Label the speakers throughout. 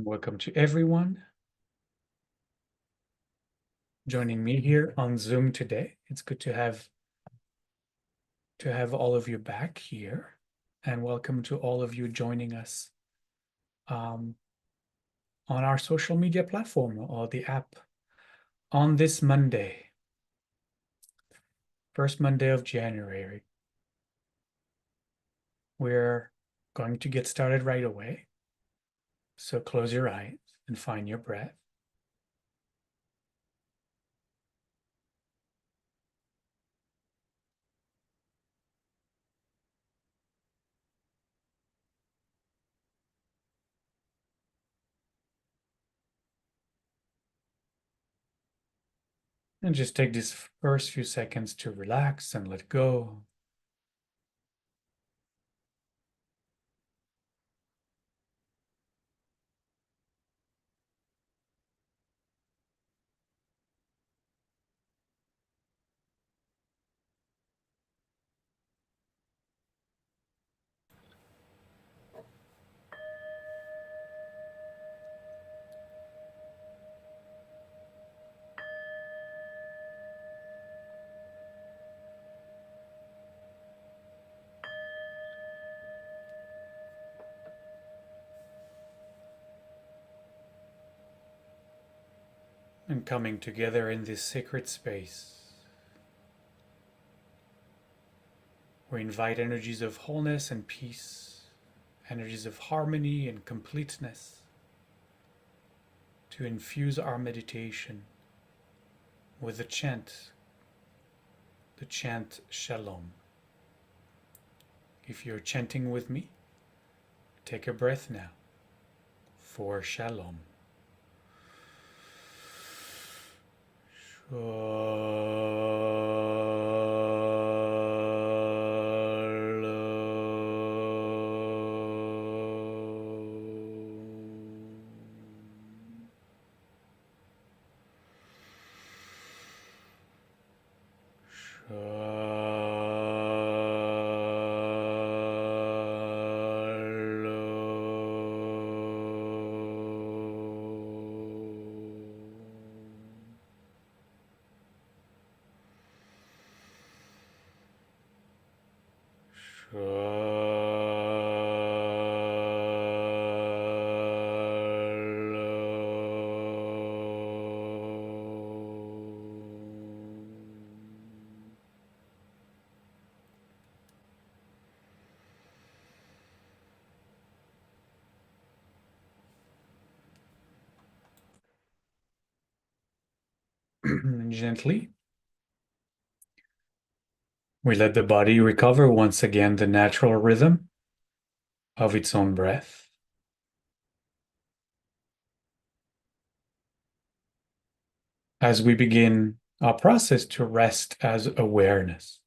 Speaker 1: Welcome to everyone joining me here on Zoom today. It's good to have all of you back here, and welcome to all of you joining us on our social media platform or the app on this Monday, first Monday of January. We're going to get started right away. So close your eyes and find your breath. And just take these first few seconds to relax and let go. And coming together in this sacred space, we invite energies of wholeness and peace, energies of harmony and completeness to infuse our meditation with the chant Shalom. If you're chanting with me, take a breath now for Shalom. And gently, we let the body recover once again the natural rhythm of its own breath. As we begin our process to rest as awareness.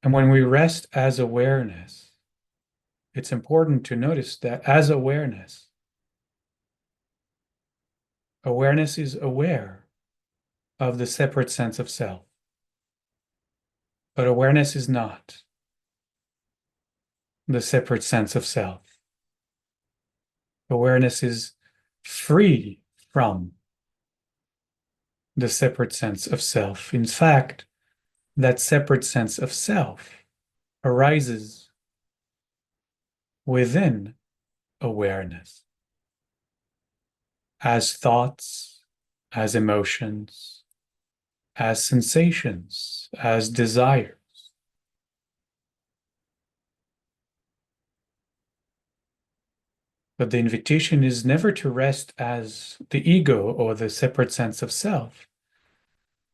Speaker 1: And when we rest as awareness, it's important to notice that as awareness is aware of the separate sense of self. But awareness is not the separate sense of self. Awareness is free from the separate sense of self. In fact, that separate sense of self arises within awareness as thoughts, as emotions, as sensations, as desires. But the invitation is never to rest as the ego or the separate sense of self.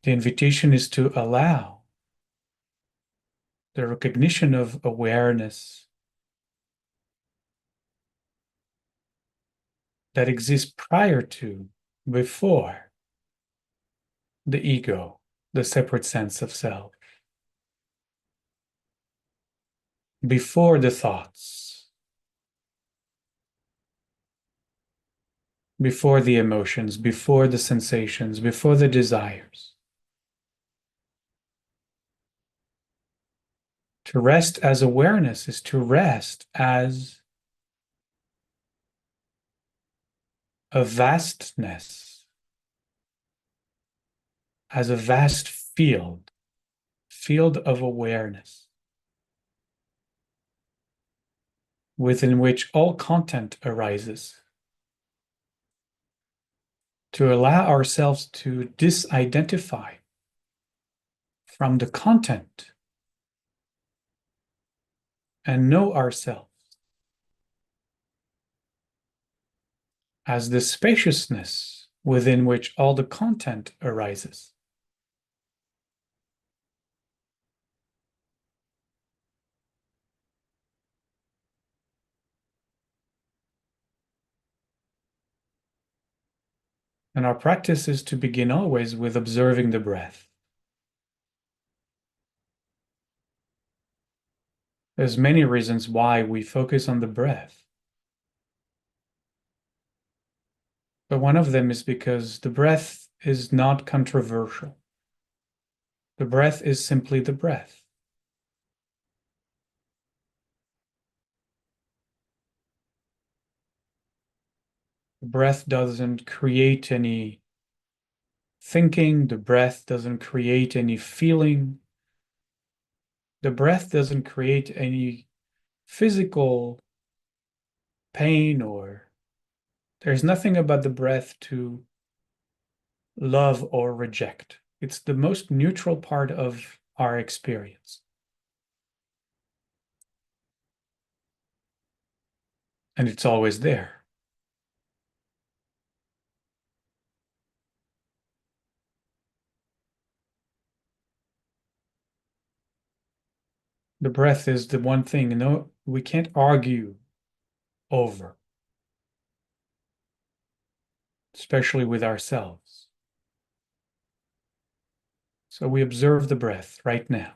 Speaker 1: The invitation is to allow the recognition of awareness that exists prior to, before the ego, the separate sense of self, before the thoughts, before the emotions, before the sensations, before the desires. To rest as awareness is to rest as a vastness, as a vast field of awareness, within which all content arises. To allow ourselves to disidentify from the content and know ourselves as the spaciousness within which all the content arises. And our practice is to begin always with observing the breath. There's many reasons why we focus on the breath. But one of them is because the breath is not controversial. The breath is simply the breath. The breath doesn't create any thinking. The breath doesn't create any feeling. The breath doesn't create any physical pain, or there's nothing about the breath to love or reject. It's the most neutral part of our experience. And it's always there. The breath is the one thing, we can't argue over, especially with ourselves. So we observe the breath right now,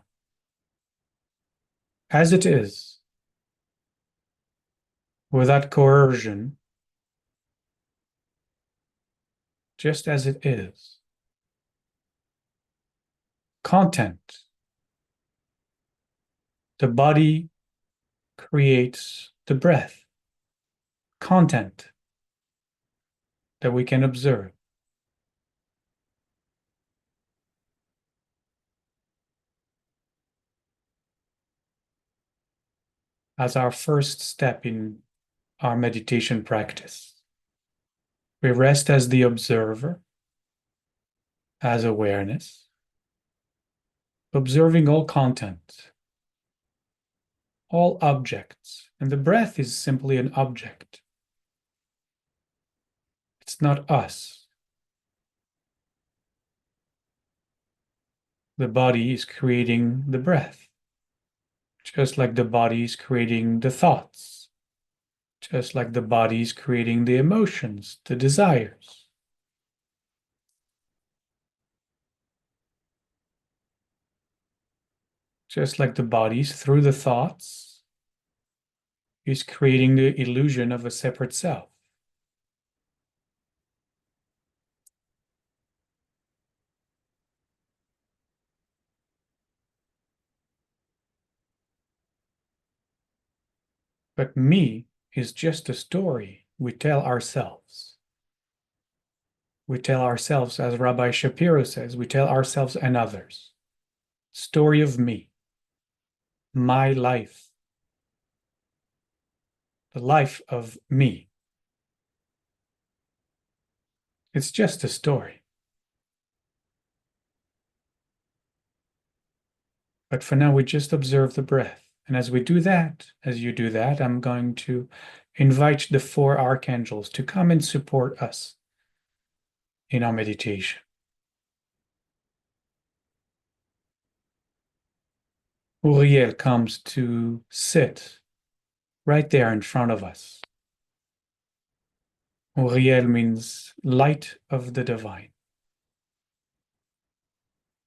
Speaker 1: as it is, without coercion, just as it is. Content. The body creates the breath. Content that we can observe. As our first step in our meditation practice, we rest as the observer, as awareness, observing all content, all objects, and the breath is simply an object. It's not us. The body is creating the breath, just like the body is creating the thoughts, just like the body is creating the emotions, the desires. Just like the bodies, through the thoughts, is creating the illusion of a separate self. But me is just a story we tell ourselves. We tell ourselves, as Rabbi Shapiro says, we tell ourselves and others. Story of me, my life, the life of me. It's just a story. But for now, we just observe the breath. And as we do that, as you do that, I'm going to invite the four archangels to come and support us in our meditation. Uriel comes to sit right there in front of us. Uriel means light of the divine.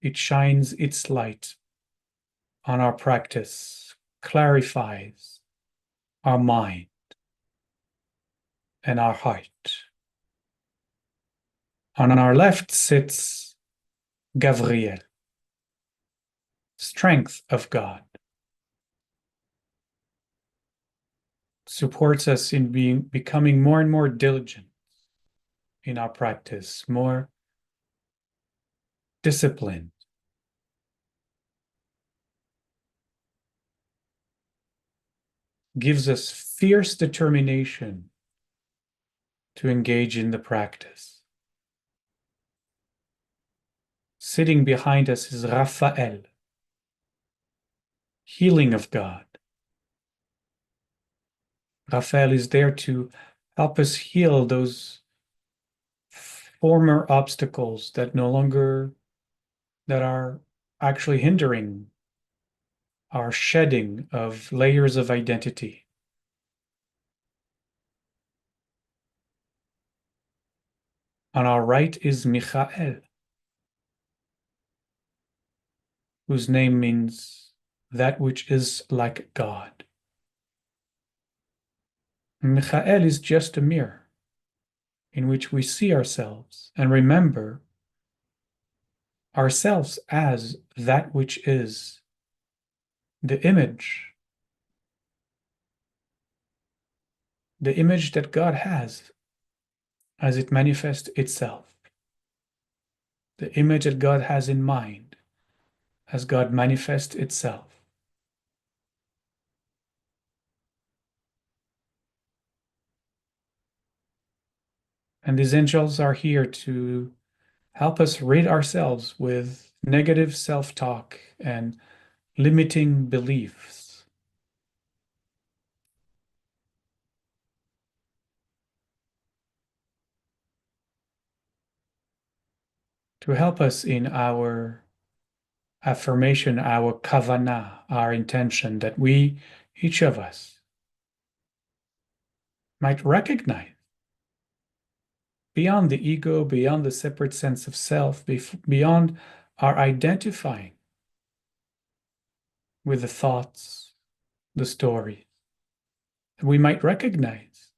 Speaker 1: It shines its light on our practice, clarifies our mind and our heart. On our left sits Gavriel, strength of God. supports us in becoming more and more diligent in our practice, more disciplined, gives us fierce determination to engage in the practice. Sitting behind us is Raphael, healing of God. Raphael is there to help us heal those former obstacles that that are actually hindering our shedding of layers of identity. On our right is Michael, whose name means that which is like God. Michael is just a mirror in which we see ourselves and remember ourselves as that which is the image that God has as it manifests itself, the image that God has in mind as God manifests itself. And these angels are here to help us rid ourselves with negative self-talk and limiting beliefs. To help us in our affirmation, our kavanah, our intention that we, each of us, might recognize beyond the ego, beyond the separate sense of self, beyond our identifying with the thoughts, the story, that we might recognize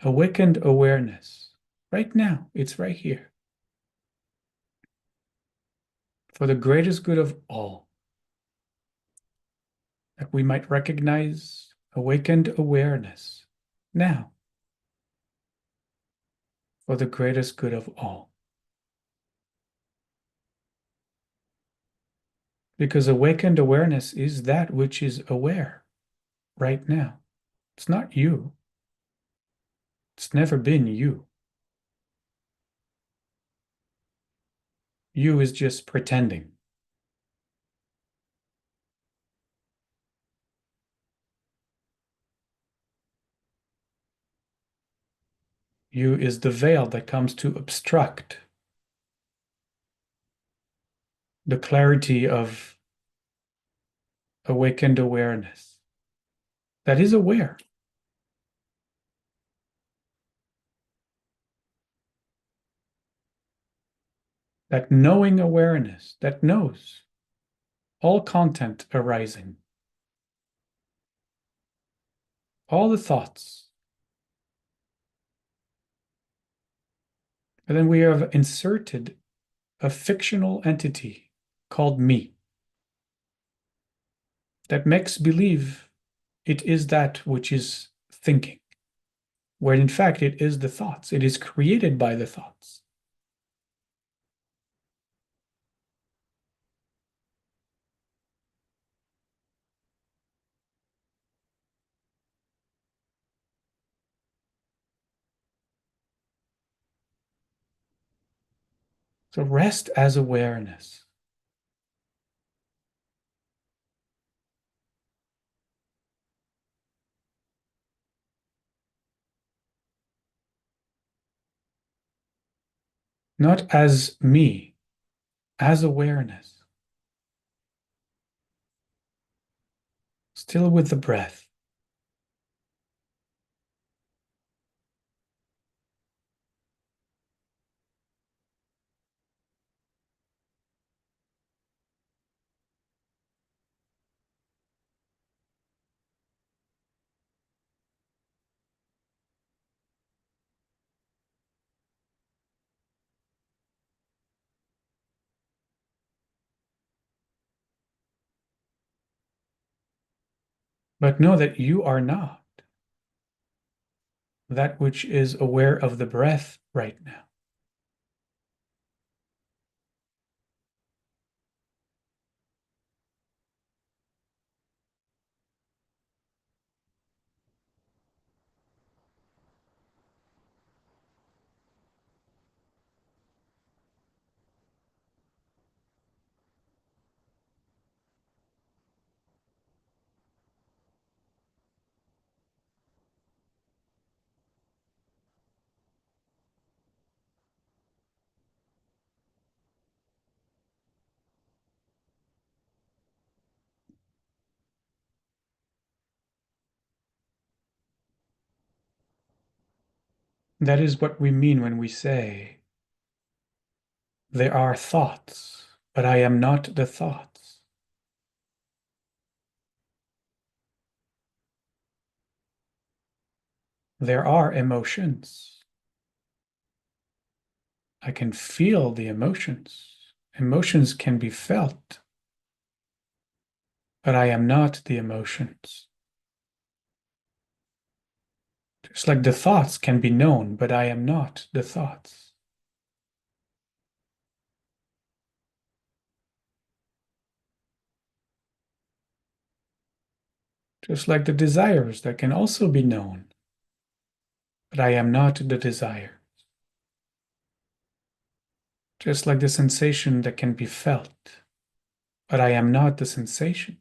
Speaker 1: awakened awareness. Right now, it's right here. For the greatest good of all, that we might recognize awakened awareness now, for the greatest good of all. Because awakened awareness is that which is aware right now. It's not you. It's never been you. You is just pretending. You is the veil that comes to obstruct the clarity of awakened awareness that is aware. That knowing awareness that knows all content arising, all the thoughts. And then we have inserted a fictional entity called me that makes believe it is that which is thinking, where in fact it is the thoughts. It is created by the thoughts. So rest as awareness. Not as me, as awareness. Still with the breath. But know that you are not. that which is aware of the breath right now. That is what we mean when we say, there are thoughts, but I am not the thoughts. There are emotions. I can feel the emotions. Emotions can be felt, but I am not the emotions. Just like the thoughts can be known, but I am not the thoughts. Just like the desires that can also be known, but I am not the desire. Just like the sensation that can be felt, but I am not the sensation.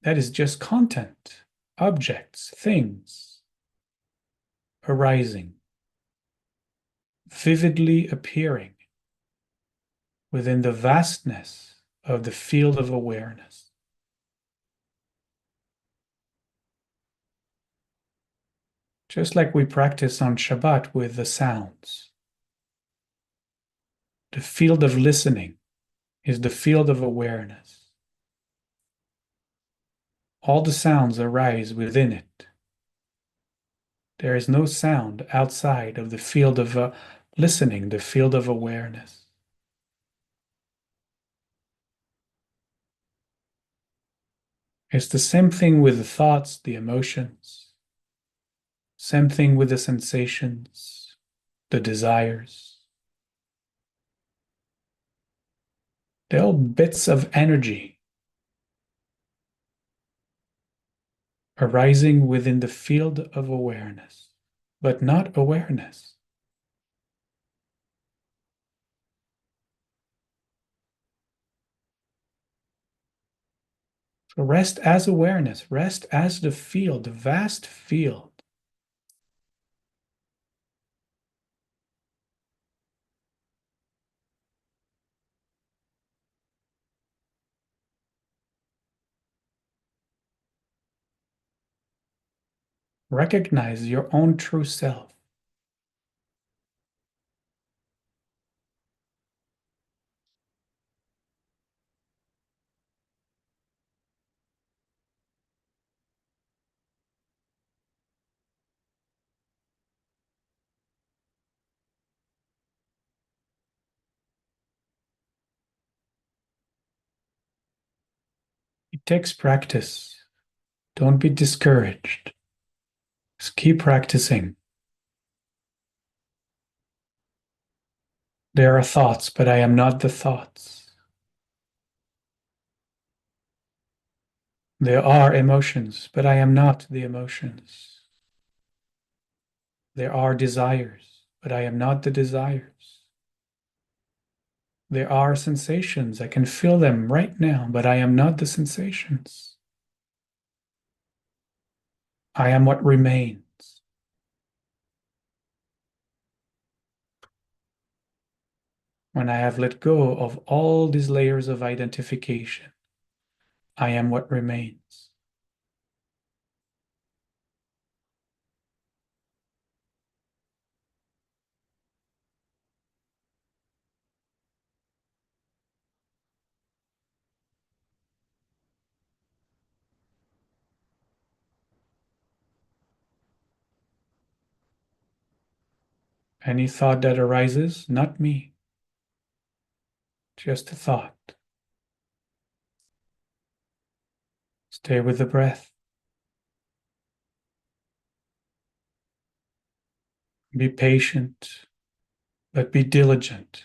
Speaker 1: That is just content, objects, things arising, vividly appearing within the vastness of the field of awareness. Just like we practice on Shabbat with the sounds. The field of listening is the field of awareness. All the sounds arise within it. There is no sound outside of the field of listening, the field of awareness. It's the same thing with the thoughts, the emotions, same thing with the sensations, the desires. They're all bits of energy arising within the field of awareness, but not awareness. So rest as awareness, rest as the field, the vast field. Recognize your own true self. It takes practice. Don't be discouraged. Just keep practicing. There are thoughts, but I am not the thoughts. There are emotions, but I am not the emotions. There are desires, but I am not the desires. There are sensations, I can feel them right now, but I am not the sensations. I am what remains. When I have let go of all these layers of identification, I am what remains. Any thought that arises, not me, just a thought. Stay with the breath. Be patient, but be diligent.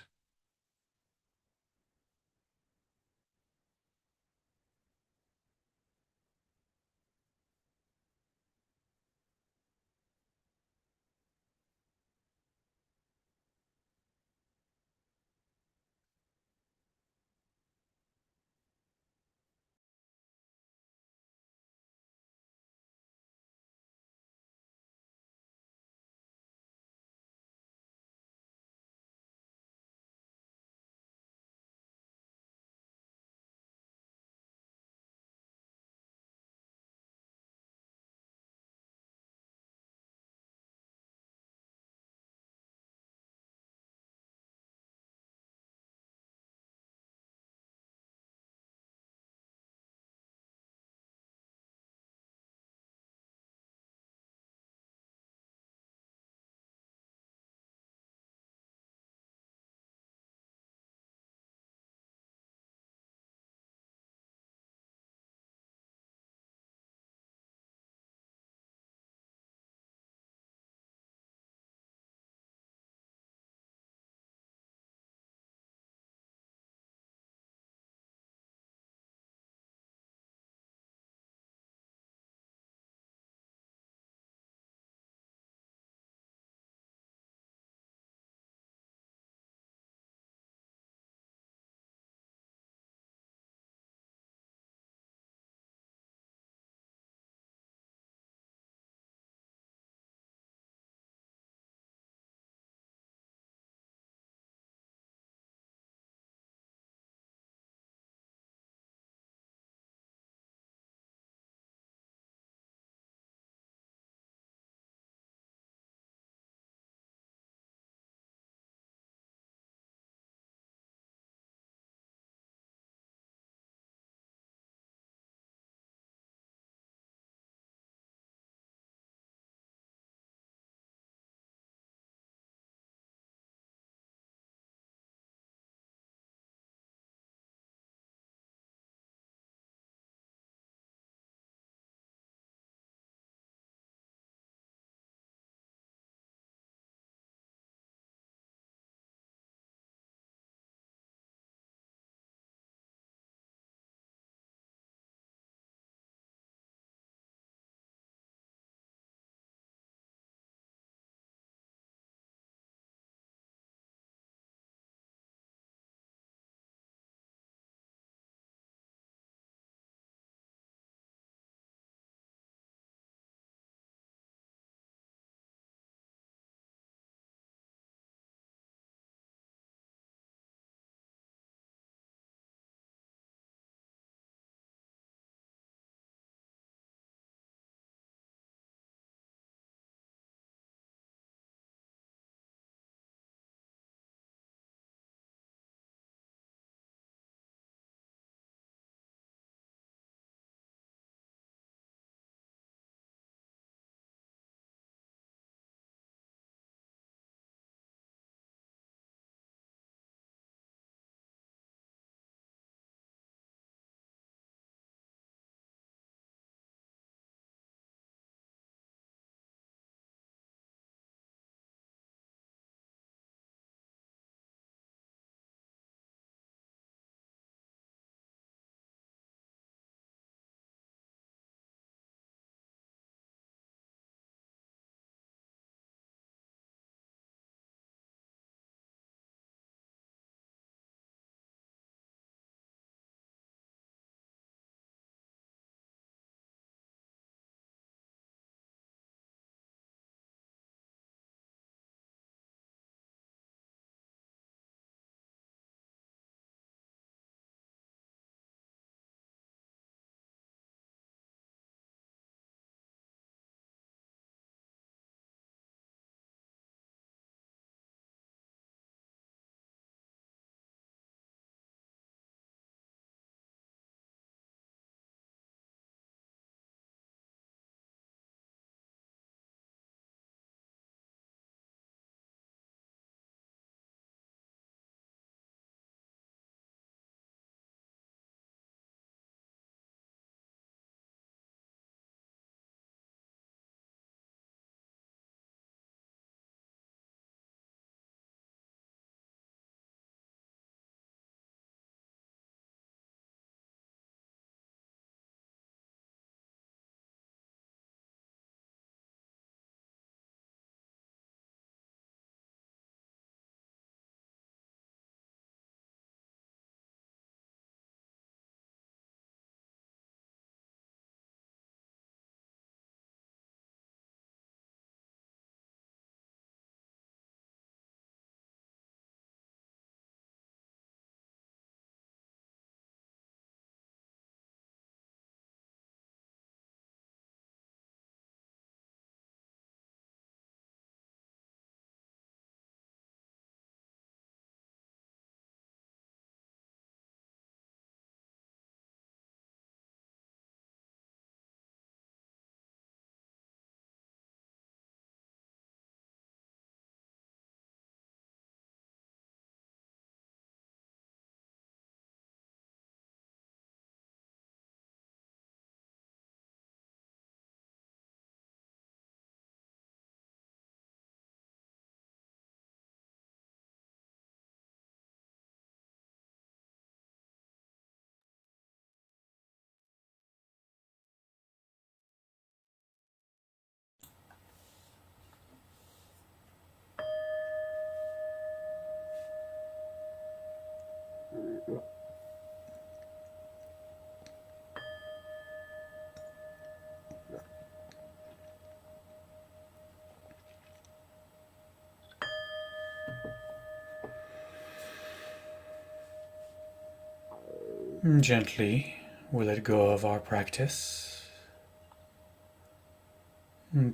Speaker 1: Gently, we let go of our practice,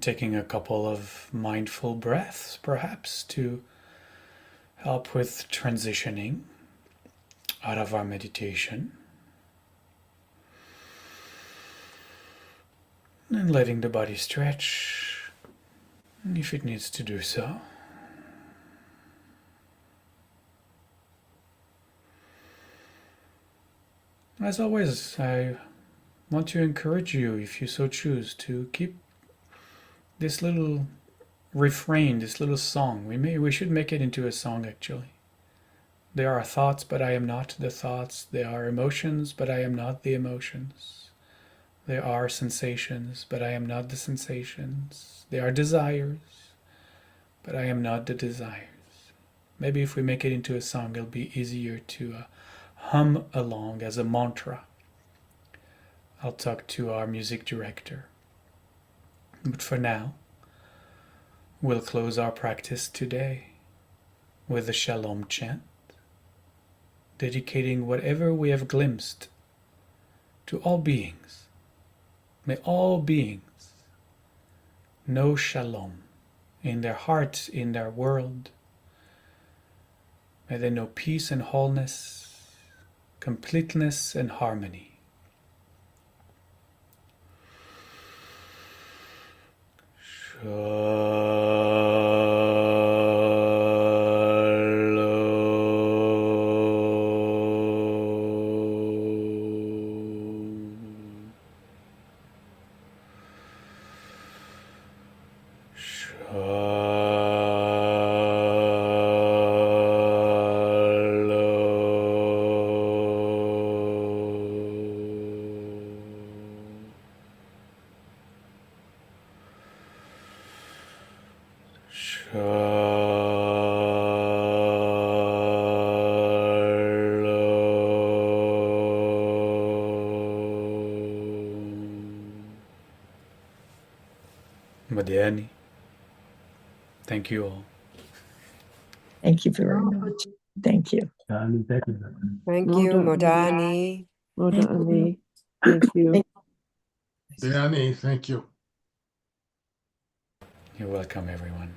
Speaker 1: taking a couple of mindful breaths, perhaps, to help with transitioning out of our meditation, and letting the body stretch if it needs to do so. As always, I want to encourage you, if you so choose, to keep this little refrain, this little song. We should make it into a song, actually. There are thoughts, but I am not the thoughts. There are emotions, but I am not the emotions. There are sensations, but I am not the sensations. There are desires, but I am not the desires. Maybe if we make it into a song, it'll be easier to hum along as a mantra. I'll talk to our music director. But for now, we'll close our practice today with the Shalom chant, dedicating whatever we have glimpsed to all beings. May all beings know Shalom in their hearts, in their world. May they know peace and wholeness, completeness and harmony. Madhyani, thank you all.
Speaker 2: Thank you very much. Thank you.
Speaker 3: Thank
Speaker 4: you, Modani.
Speaker 3: Modani. Thank you.
Speaker 5: Danny, thank you.
Speaker 1: You're welcome, everyone.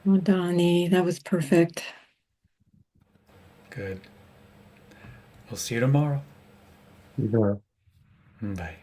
Speaker 2: Oh, Donnie, that was perfect.
Speaker 1: Good. We'll see you tomorrow.
Speaker 3: Yeah.
Speaker 1: Bye.